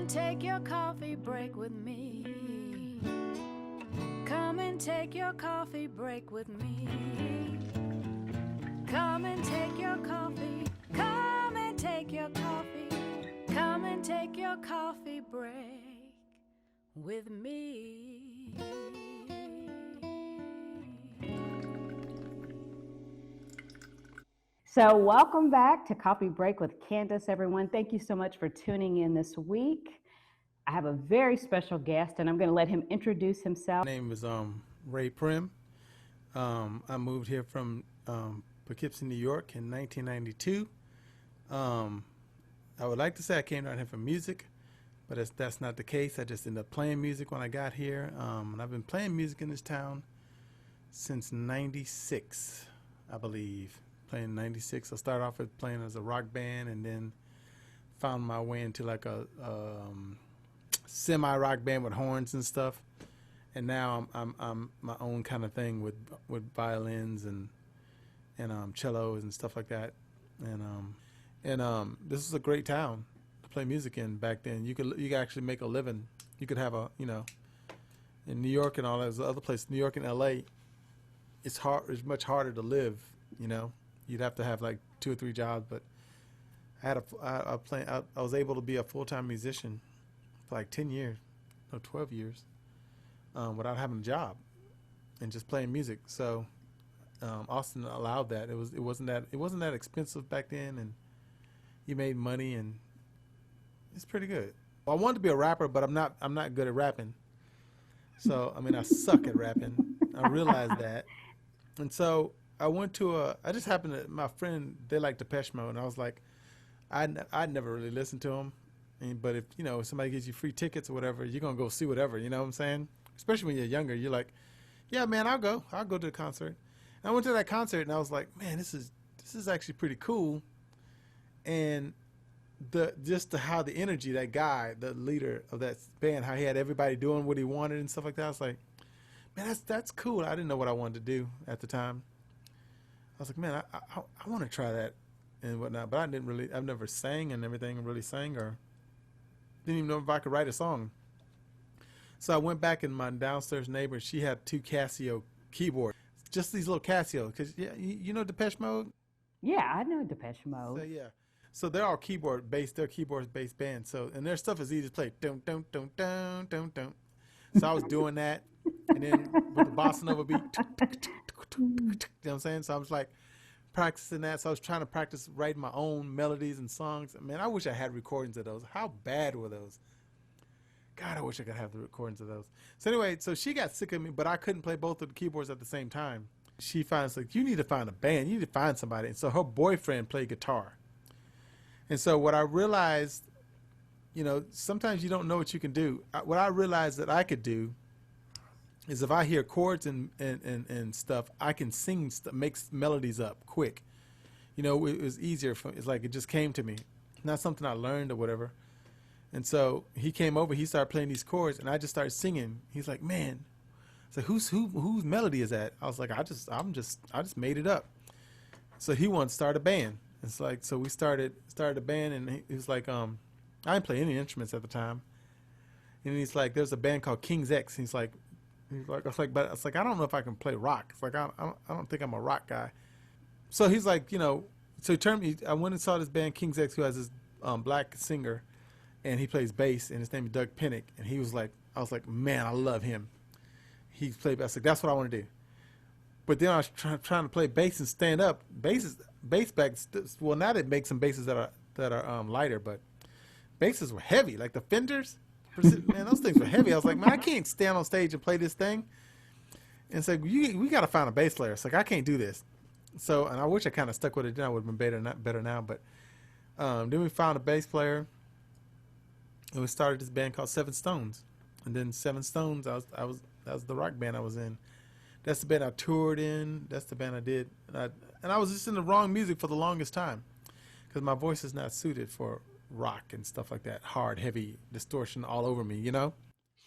take your coffee break with me. Come and take your coffee break with me. Come and take your coffee. Come and take your coffee. Come and take your coffee break with me. So welcome back to Coffee Break with Candace, everyone. Thank you so much for tuning in this week. I have a very special guest, and I'm going to let him introduce himself. My name is Ray Prim. I moved here from Poughkeepsie, New York in 1992. I would like to say I came down here for music, but that's not the case. I just ended up playing music when I got here. And I've been playing music in this town since 96, I believe. Playing 96. I started off with playing as a rock band and then found my way into like a semi-rock band with horns and stuff. And now I'm my own kind of thing with violins and cellos and stuff like that. And this is a great town to play music in back then. You could actually make a living. You could have a, in New York and all those other places, New York and LA, it's much harder to live, You'd have to have like 2 or 3 jobs, but I was able to be a full-time musician for like 10 years, no, 12 years, without having a job and just playing music. So Austin allowed that. It wasn't that expensive back then, and you made money, and it's pretty good. Well, I wanted to be a rapper, but I'm not good at rapping. So I suck at rapping. I realized that, and so I went to I just happened to, my friend, they like Depeche Mode, and I was like, I'd never really listened to them, but if, somebody gives you free tickets or whatever, you're going to go see whatever, you know what I'm saying? Especially when you're younger, you're like, yeah, man, I'll go to the concert. And I went to that concert, and I was like, man, this is actually pretty cool. And how the energy, that guy, the leader of that band, how he had everybody doing what he wanted and stuff like that, I was like, man, that's cool. I didn't know what I wanted to do at the time. I was like, man, I want to try that and whatnot, but I've never sang and everything, and really sang, or didn't even know if I could write a song. So I went back, and my downstairs neighbor, she had 2 Casio keyboards, just these little Casio, because you know Depeche Mode? Yeah, I know Depeche Mode. So yeah, so they're all keyboard-based, they're keyboard-based band, so, and their stuff is easy to play, dun, dun, dun, dun, dun, dun. So I was doing that, and then with the bossa nova beat, you know what I'm saying? So I was like practicing that. So I was trying to practice writing my own melodies and songs. Man, I wish I had recordings of those. How bad were those? God, I wish I could have the recordings of those. So anyway, so she got sick of me, but I couldn't play both of the keyboards at the same time. She finally said, you need to find a band. You need to find somebody. And so her boyfriend played guitar. And so what I realized, sometimes you don't know what you can do. What I realized that I could do is if I hear chords and stuff, I can sing, make melodies up quick. It was easier. It's like it just came to me. Not something I learned or whatever. And so he came over, he started playing these chords, and I just started singing. He's like, man, it's like, whose melody is that? I was like, I just made it up. So he wanted to start a band. It's like, so we started a band, and he was like, I didn't play any instruments at the time. And he's like, there's a band called King's X. He's like, I was like, I don't know if I can play rock. It's like, I don't think I'm a rock guy. So he's like, so he turned me. I went and saw this band King's X, who has this black singer, and he plays bass, and his name is Doug Pinnick. And he was like, I was like, man, I love him. He played bass. Like, that's what I want to do. But then I was trying to play bass and stand up. Bass back. Well, now they make some basses that are lighter, but basses were heavy, like the Fenders. Man, those things were heavy. I was like, man, I can't stand on stage and play this thing. And it's like, we got to find a bass player. It's like, I can't do this. So, and I wish I kind of stuck with it then. I would have been better now. But then we found a bass player, and we started this band called Seven Stones. And then Seven Stones, that was the rock band I was in. That's the band I toured in. That's the band I did. And I was just in the wrong music for the longest time, because my voice is not suited for rock and stuff like that, hard, heavy distortion all over me,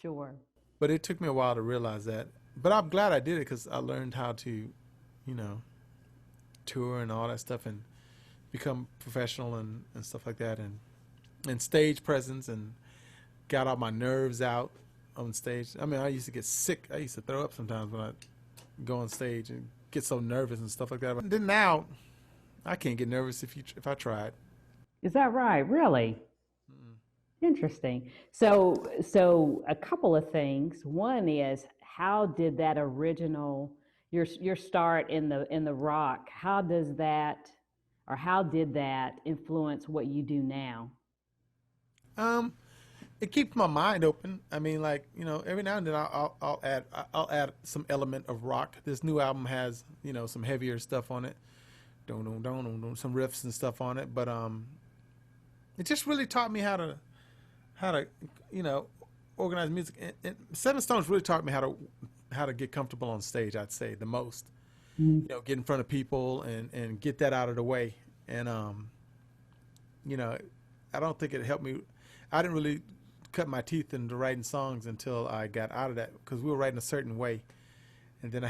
Sure. But it took me a while to realize that. But I'm glad I did it, because I learned how to, tour and all that stuff and become professional and stuff like that, and stage presence. And got all my nerves out on stage. I mean, I used to get sick. I used to throw up sometimes when I go on stage and get so nervous and stuff like that. But then now, I can't get nervous if I tried. Is that right? Really? Interesting. So a couple of things. One is, how did that original your start in the rock? How does that, or how did that influence what you do now? Um, it keeps my mind open. I mean, like, every now and then I'll add some element of rock. This new album has some heavier stuff on it, some riffs and stuff on it. But it just really taught me how to organize music. And Seven Stones really taught me how to get comfortable on stage. I'd say the most. Mm. Get in front of people and get that out of the way. And I don't think it helped me. I didn't really cut my teeth into writing songs until I got out of that, because we were writing a certain way, and then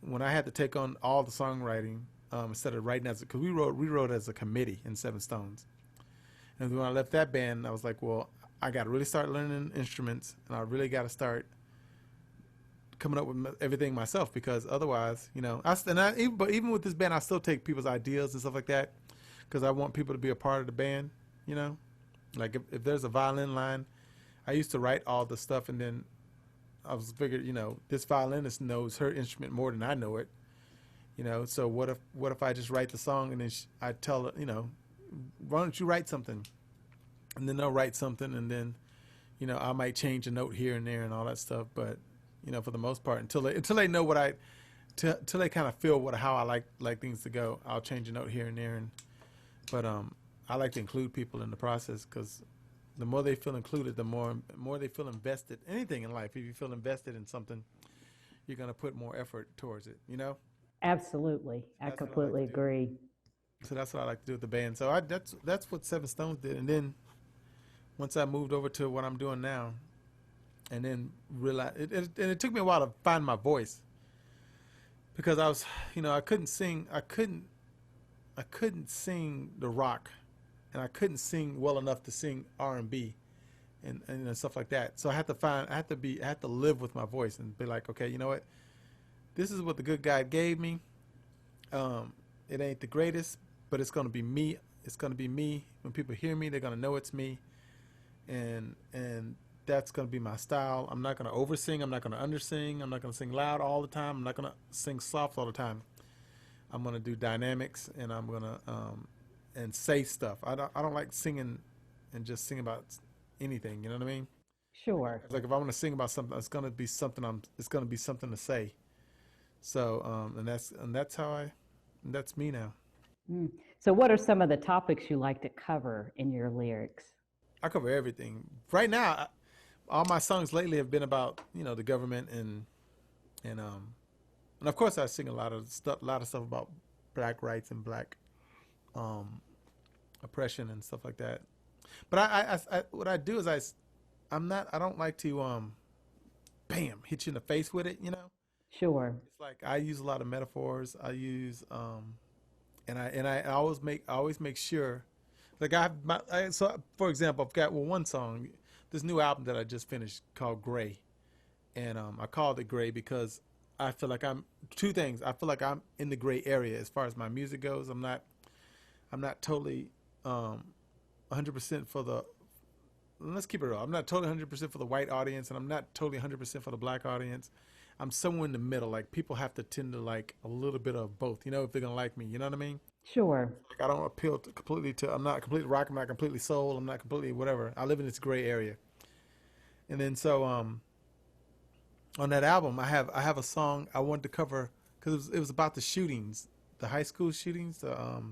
when I had to take on all the songwriting, instead of writing because we wrote as a committee in Seven Stones. And when I left that band, I was like, well, I got to really start learning instruments, and I really got to start coming up with everything myself, because otherwise, but even with this band, I still take people's ideas and stuff like that, because I want people to be a part of the band, Like if there's a violin line, I used to write all the stuff, and then I was figured, this violinist knows her instrument more than I know it, So what if I just write the song, and then I tell her, why don't you write something, and then they'll write something, and then, I might change a note here and there and all that stuff, but for the most part, until they know till they kind of feel how I like things to go, I'll change a note here and there, but I like to include people in the process, because the more they feel included, the more they feel invested. Anything in life, if you feel invested in something, you're going to put more effort towards it, Absolutely. I That's what I like completely to do. agree. So that's what I like to do with the band. So that's what Seven Stones did. And then once I moved over to what I'm doing now, and then realized and it took me a while to find my voice, because I was, I couldn't sing the rock, and I couldn't sing well enough to sing R&B and stuff like that. So I had to live with my voice and be like, okay, you know what? This is what the good God gave me. It ain't the greatest, but it's going to be me. It's going to be me. When people hear me, they're going to know it's me. And that's going to be my style. I'm not going to oversing. I'm not going to undersing. I'm not going to sing loud all the time. I'm not going to sing soft all the time. I'm going to do dynamics, and I'm going to and say stuff. I don't like singing and just sing about anything. You know what I mean? Sure. Like if I want to sing about something, it's going to be something it's going to be something to say. So that's me now. Mm. So what are some of the topics you like to cover in your lyrics? I cover everything. Right now, all my songs lately have been about the government and of course I sing a lot of stuff about black rights and black oppression and stuff like that. But I what I do is I don't like to bam hit you in the face with it. Sure. It's like I use a lot of metaphors. I use and I always make sure. Like so for example, I've got one song, this new album that I just finished called Gray, and I called it Gray because I feel like two things. I feel like I'm in the gray area as far as my music goes. I'm not totally 100% for the. Let's keep it real. I'm not totally 100% for the white audience, and I'm not totally 100% for the black audience. I'm somewhere in the middle. Like people have to tend to like a little bit of both, if they're gonna like me. You know what I mean? Sure. Like I don't appeal completely to. I'm not completely rock. I'm not completely soul. I'm not completely whatever. I live in this gray area. And then so on that album, I have a song I wanted to cover because it was about the shootings, the high school shootings, the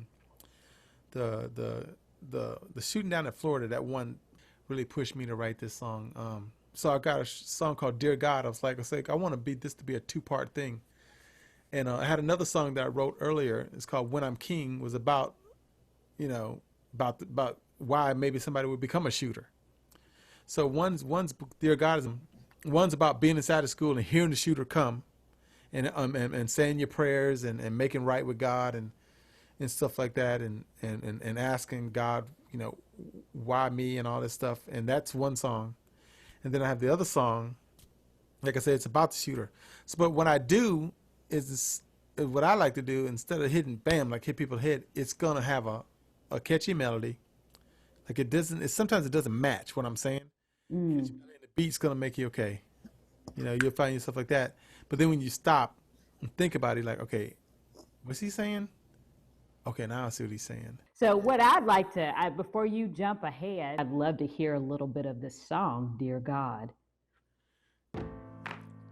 shooting down in Florida. That one really pushed me to write this song. So I got a song called Dear God. I was like, I want this to be a 2-part thing. And I had another song that I wrote earlier. It's called When I'm King. Was about, about why maybe somebody would become a shooter. So one's Dear God one's about being inside of school and hearing the shooter come, and saying your prayers and making right with God and stuff like that, and asking God, why me and all this stuff. And that's one song. And then I have the other song, like I said, it's about the shooter. So, but what I do is what I like to do, instead of hitting bam, like hit people head, it's gonna have a catchy melody. Like sometimes it doesn't match what I'm saying. Mm. The beat's gonna make you okay. You'll find yourself like that. But then when you stop and think about it, like, okay, what's he saying? Okay, now I see what he's saying. So what I'd like to, before you jump ahead, I'd love to hear a little bit of this song, Dear God.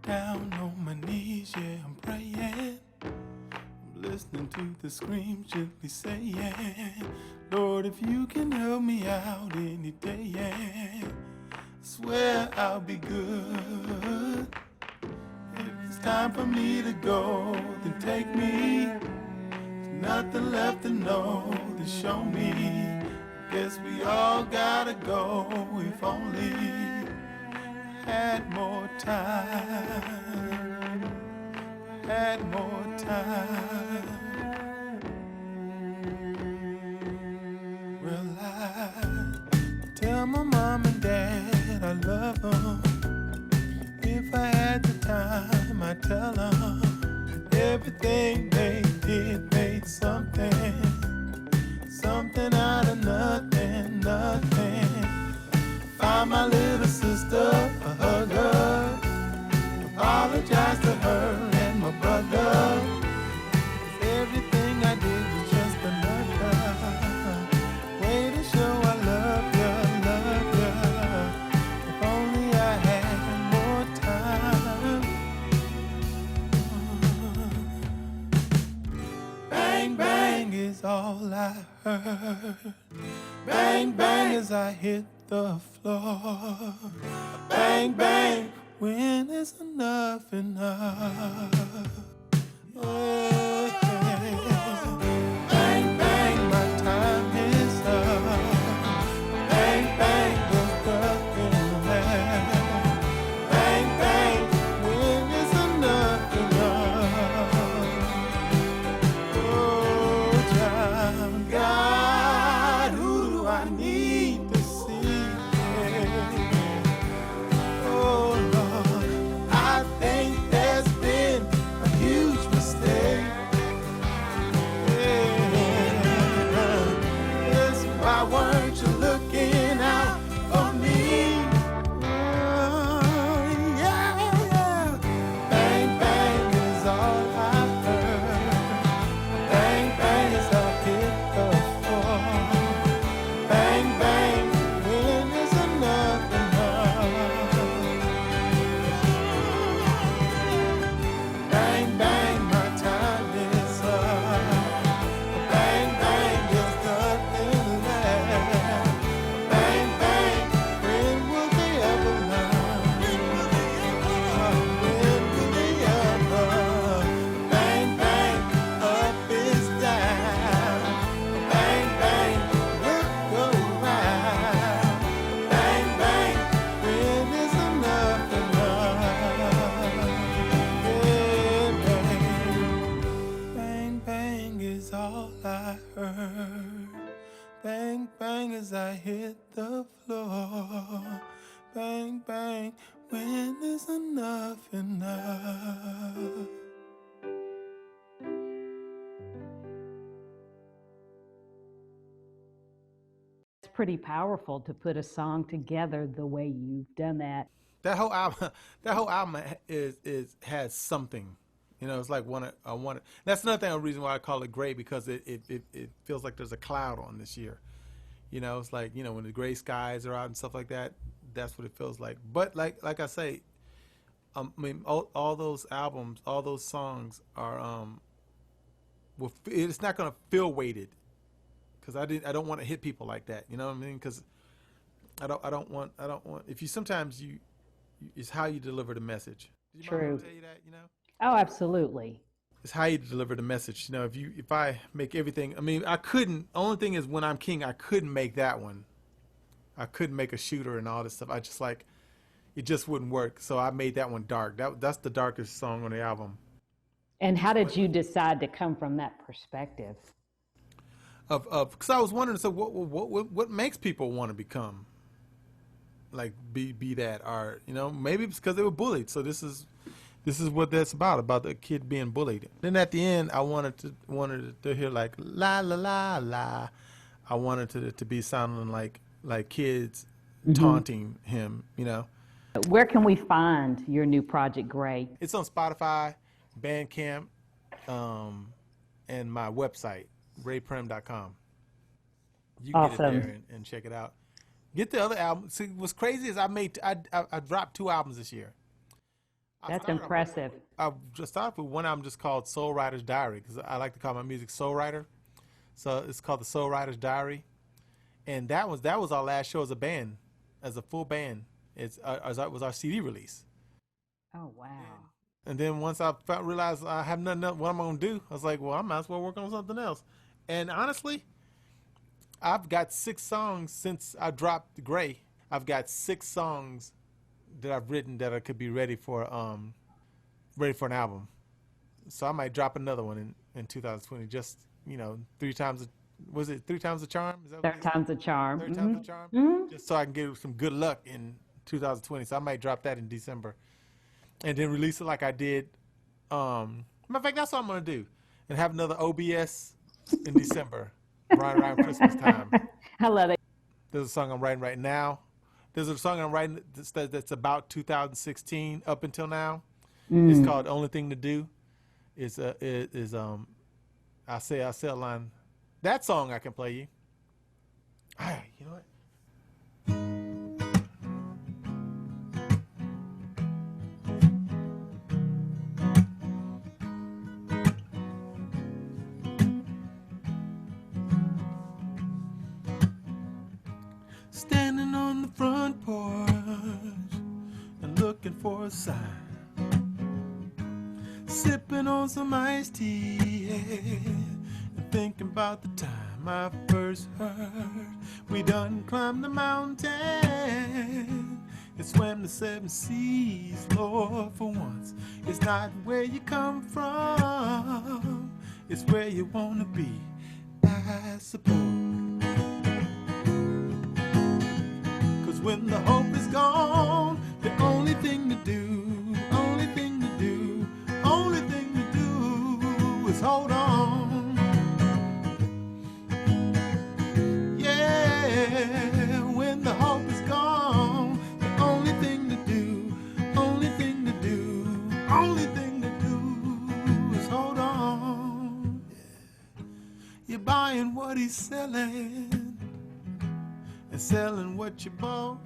Down on my knees, yeah, I'm praying. I'm listening to the screams gently saying, Lord, if you can help me out any day, yeah, I swear I'll be good. If it's time for me to go, then take me. There's nothing left to know, to show me. Guess we all gotta go, if only had more time, had more time. Well, I tell my mom and dad I love them. If I had the time, I'd tell them everything they did made something out of nothing, nothing. Find my little sister, a hugger. Apologize to her and my brother. 'Cause everything I did was just another way to show I love you, love you. If only I had more time. Bang, bang is all I heard. Bang, bang as I hit the floor. Bang, bang, when is enough enough? Yeah. Bang, bang, my time is up. Bang, bang, there's nothing left. Bang, bang, when is enough enough? Oh, child, God, who do I need to see? Oh, Lord, I think there's been a huge mistake. Yes, why weren't you looking out for me? Oh, yeah. Bang, bang is all I heard. Bang, bang as I hit the floor. Bang, bang, when is enough enough? Bang, bang, my time is up. Bang, bang, there's nothing left. Bang, bang, when will they ever learn? When will they ever? Bang, bang, up is down. Bang, bang, look around. Bang, bang, when is enough enough? Yeah, bang. Bang, bang is all I heard. Bang, bang as I hit the floor. Bang, bang, when is enough enough? It's pretty powerful to put a song together the way you've done that. That whole album has something. It's like I want it. That's another thing. A reason why I call it gray, because it feels like there's a cloud on this year. It's like when the gray skies are out and stuff like that. That's what it feels like. But like I say, I mean, all those albums, all those songs are it's not gonna feel weighted, because I don't want to hit people like that. You know what I mean? Because I don't want. If you sometimes it's how you deliver the message. Did your mom True. tell you that? Oh, absolutely. It's how you deliver the message. If I make everything, I mean, I couldn't. Only thing is, when I'm king, I couldn't make that one. I couldn't make a shooter and all this stuff. I just it just wouldn't work. So I made that one dark. That's the darkest song on the album. And how did you decide to come from that perspective? Because I was wondering, so what makes people want to become be that, or maybe it's because they were bullied. So this is what that's about the kid being bullied. Then at the end, I wanted to hear like la la la la. I wanted it to be sounding like kids taunting him. Where can we find your new project, Gray? It's on Spotify, Bandcamp, and my website, rayprim.com. You can get it there and check it out. Get the other album. See, what's crazy is I dropped 2 albums this year. That's impressive. I just started with one album just called Soul Writer's Diary, because I like to call my music Soul Writer. So it's called the Soul Writer's Diary, and that was our last show as a band, as a full band. It was our CD release. Oh wow! And then once I realized I have nothing else, what I'm gonna do, I was like, well, I might as well work on something else. And honestly, I've got 6 songs since I dropped Gray. I've got 6 songs that I've written that I could be ready for an album. So I might drop another one in 2020. Just 3 times. Was it 3 times the charm? Is that Third time's the charm. 3 times the charm. Just so I can get some good luck in 2020. So I might drop that in December, and then release it like I did. Matter of fact, that's what I'm gonna do, and have another OBS in December, right around Christmas time. I love it. There's a song I'm writing right now. There's a song I'm writing that's about 2016 up until now. It's called "Only Thing to Do." I say a line. That song I can play you. All right, you know what? Standing on the front porch and looking for a sign. Sipping on some iced tea, and thinking about the time I first heard we done climbed the mountain and swam the 7 seas. Lord, for once, it's not where you come from, it's where you wanna be, I suppose. 'Cause when the hope is gone, the only thing to do is hold on. Yeah, when the hope is gone, the only thing to do is hold on. You're buying what he's selling and selling what you bought.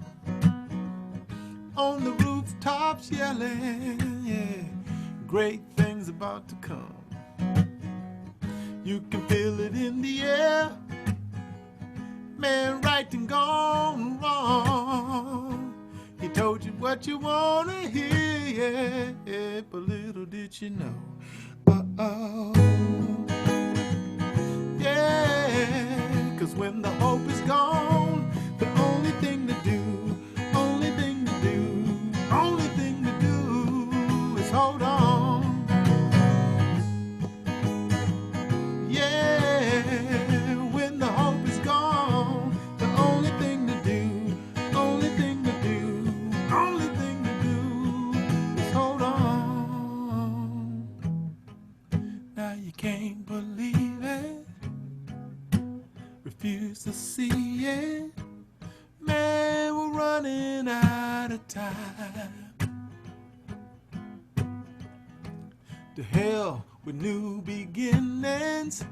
On the rooftops yelling, yeah, great things about to come. You can feel it in the air, man, right and gone wrong. He told you what you want to hear, yeah, but little did you know. Yeah, 'cause when the hope is gone, the only thing to do is hold on. Can't believe it, refuse to see it, man, we're running out of time. To hell with new beginnings,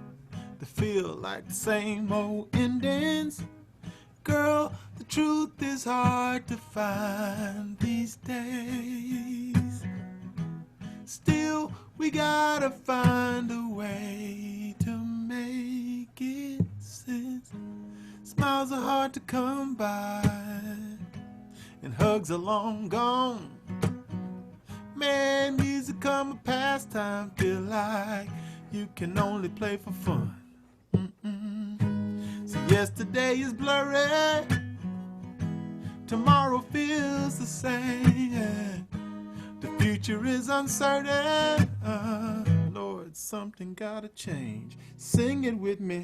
that feel like the same old endings. Girl, the truth is hard to find these days. Still, we gotta find a way to make it sense. Smiles are hard to come by, and hugs are long gone. Man, music come a pastime, feel like you can only play for fun. So yesterday is blurry, tomorrow feels the same. The future is uncertain. Lord, something gotta change. Sing it with me.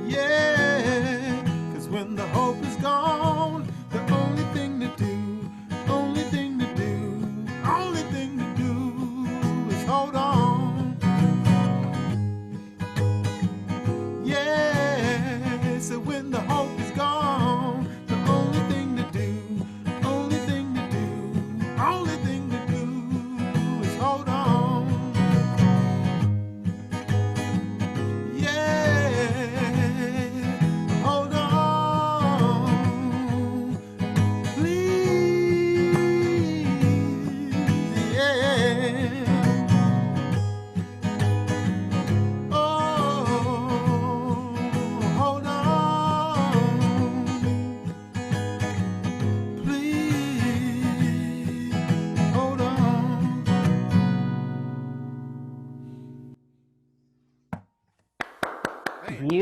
Yeah, 'cause when the hope is gone,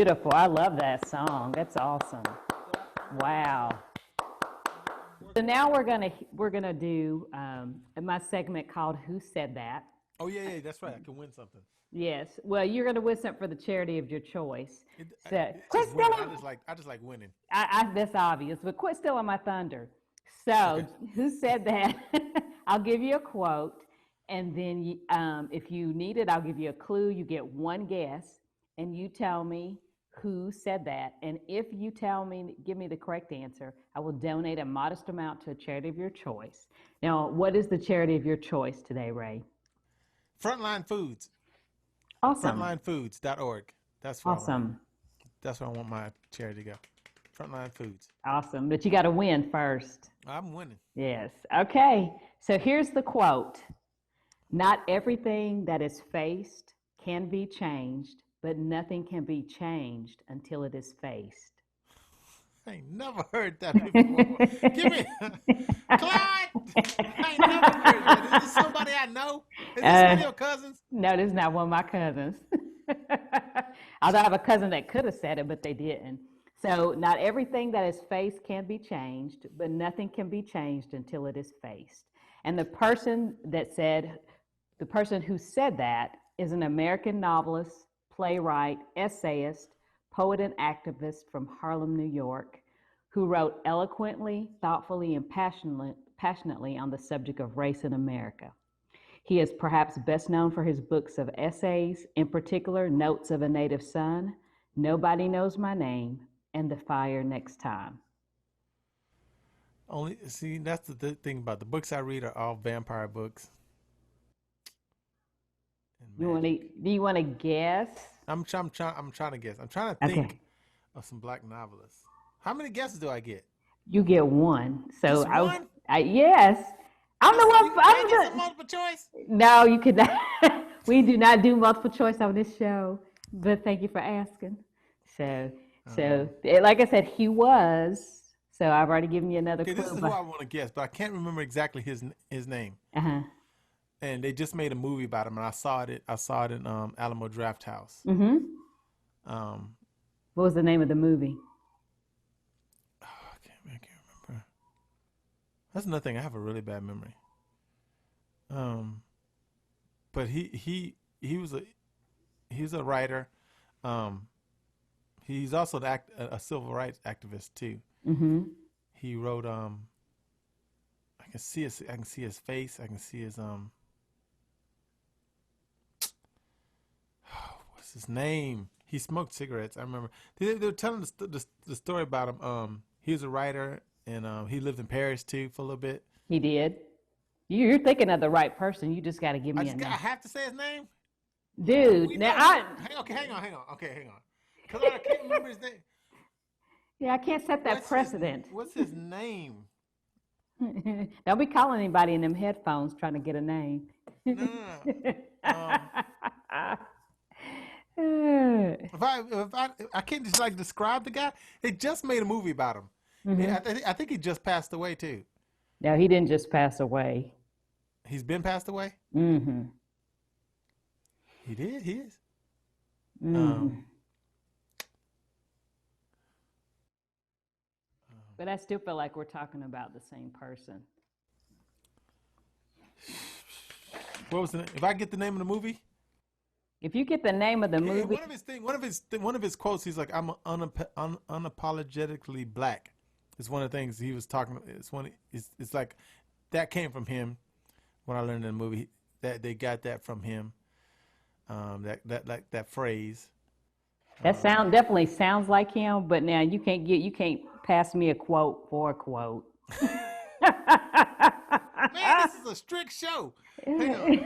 beautiful. I love that song. That's awesome. Wow. So now we're gonna do my segment called "Who Said That." Oh yeah, that's right. I can win something. Yes. Well, you're gonna win something for the charity of your choice. So It's quit just winning. stealing. I just like winning. That's obvious, but quit stealing my thunder. So, who said that? I'll give you a quote, and then if you need it, I'll give you a clue. You get one guess, and you tell me who said that. And if you give me the correct answer, I will donate a modest amount to a charity of your choice. Now, what is the charity of your choice today, Ray? Frontline Foods. Awesome. Frontlinefoods.org. That's where Awesome. that's where I want my charity to go. Frontline Foods. Awesome. But you got to win first. I'm winning. Yes. Okay. So here's the quote. Not everything that is faced can be changed, but nothing can be changed until it is faced. I ain't never heard that before. Give me, Clyde. I ain't never heard that. Is this somebody I know? Is this one of your cousins? No, this is not one of my cousins. Although I have a cousin that could have said it, but they didn't. So, not everything that is faced can be changed, but nothing can be changed until it is faced. And the person who said that is an American novelist, playwright, essayist, poet, and activist from Harlem, New York, who wrote eloquently, thoughtfully, and passionately on the subject of race in America. He is perhaps best known for his books of essays, in particular, Notes of a Native Son, Nobody Knows My Name, and The Fire Next Time. That's the thing about the books I read are all vampire books. Do you want to guess? I'm trying to guess. I'm trying to think of some black novelists. How many guesses do I get? You get one. So Just one? Yes. I'm the one. I get some multiple choice. No, you could not. We do not do multiple choice on this show. But thank you for asking. So like I said, he was. So I've already given you another clue. This is who I want to guess, but I can't remember exactly his name. And they just made a movie about him, and I saw it in Alamo Drafthouse. Mm-hmm. What was the name of the movie? I can't remember. That's another thing. I have a really bad memory. But he was a writer. He's also a civil rights activist too. Mm-hmm. He wrote I can see his face. I can see his what's his name? He smoked cigarettes. I remember they were telling the story about him. He was a writer, and he lived in Paris too for a little bit. He did. You're thinking of the right person. You just got to give me a name. I have to say his name, dude. Now hang on. Okay, hang on. Because I can't remember his name. Yeah, I can't set that precedent. What's his name? Don't be calling anybody in them headphones trying to get a name. No. If I can't just like describe the guy. They just made a movie about him. Mm-hmm. I think he just passed away too. No, he didn't just pass away. He's been passed away? Mm-hmm. He did? He is? Mm-hmm. But I still feel like we're talking about the same person. What was the name? If I get the name of the movie? If you get the name of the movie. One of his quotes, he's like, I'm unapologetically black. It's one of the things he was talking about. It's like that came from him when I learned in the movie that they got that from him. That phrase. That definitely sounds like him, but now you can't pass me a quote for a quote. Man, this is a strict show. Hang on.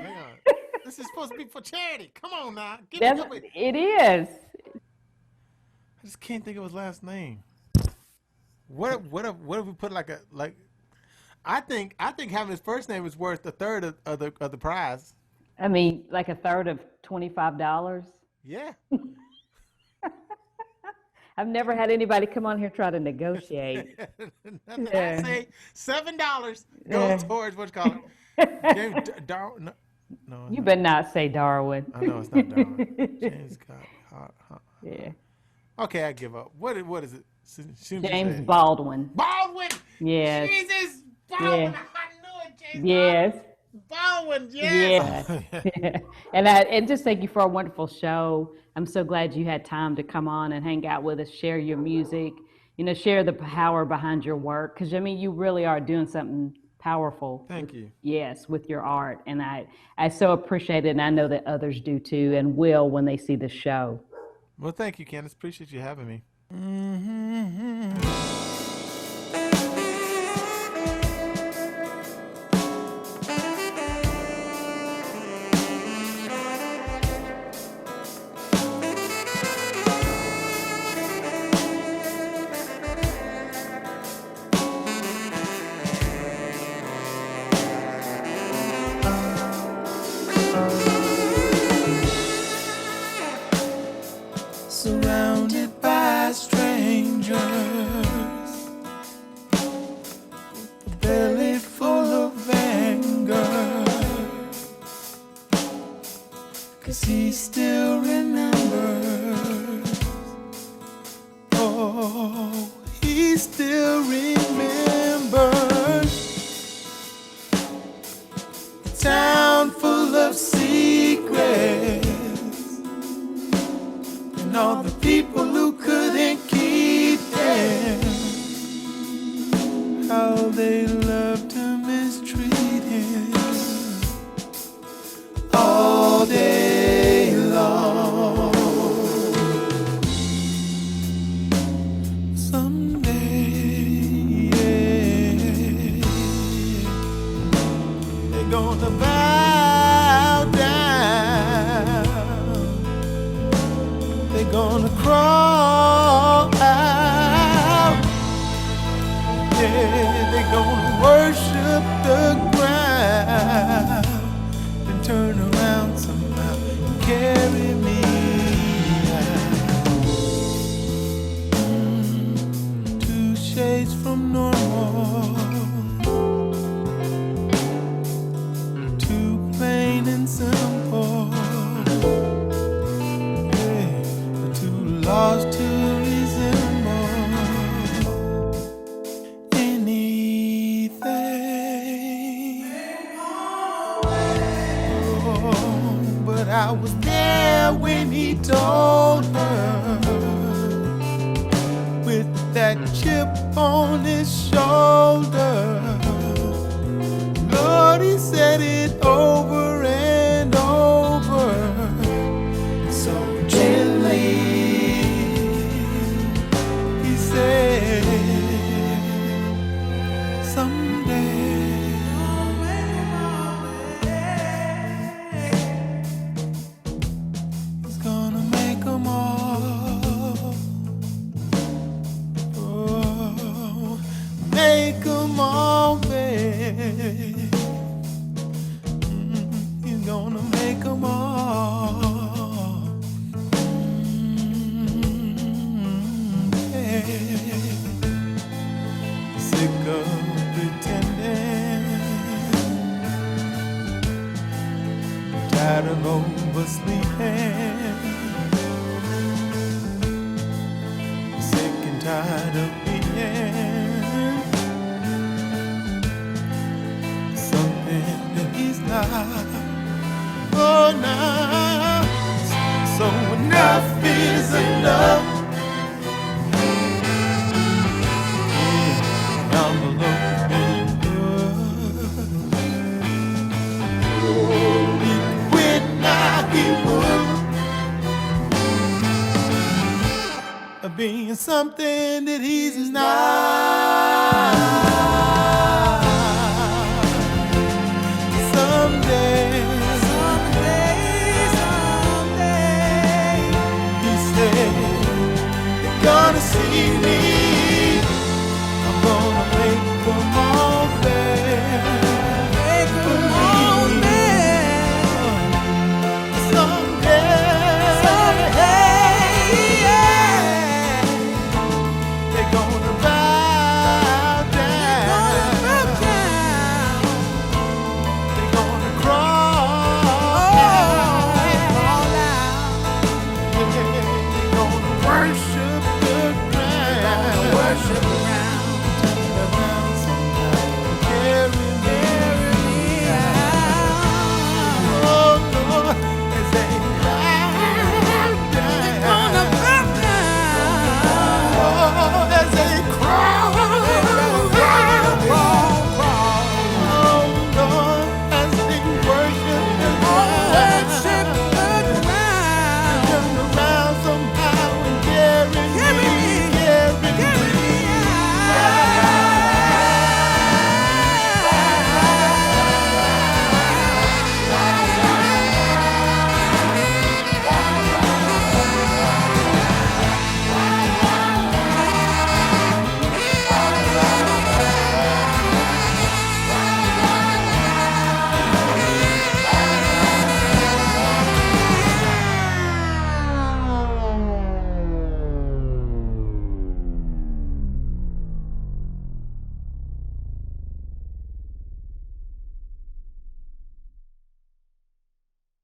This is supposed to be for charity. Come on now. It is. I just can't think of his last name. What if we put I think having his first name is worth a third of the prize. I mean, like a third of $25. Yeah. I've never had anybody come on here try to negotiate. I say $7 goes towards what you call it. James Darwin. No. You better not say Darwin. I know it's not Darwin. James Scott. Yeah. Okay, I give up. What is it? James Baldwin. Baldwin. Yes. Jesus Baldwin. Yeah. I knew it. James Yes. Baldwin. Yes. Yeah. And just thank you for a wonderful show. I'm so glad you had time to come on and hang out with us, share your music, share the power behind your work. Because, I mean, you really are doing something powerful. Thank you. Yes, with your art. And I so appreciate it. And I know that others do too and will when they see the show. Well, thank you, Candace. Appreciate you having me. Surrounded by strangers, a belly full of anger, 'cause he still remembers. Oh, he still remembers. A town full of secrets, and all the people who couldn't keep them, how they loved to mistreat him all day long. Someday, yeah, they're gonna bow down. They're gonna crawl out. Yeah, they're gonna worship the ground, then turn around somehow and carry me out. 2 shades from normal, too plain and simple. Lost to resemble anything. Oh, but I was there when he told her, with that chip on his shoulder. Lord, he said it over and over, so gently. Someday he's gonna make them all. Oh, make them all, babe. He's gonna make them all. Sick of pretending, tired of oversleeping, sick and tired of being something that he's not. Oh, now, so enough is enough. Being something that he's not.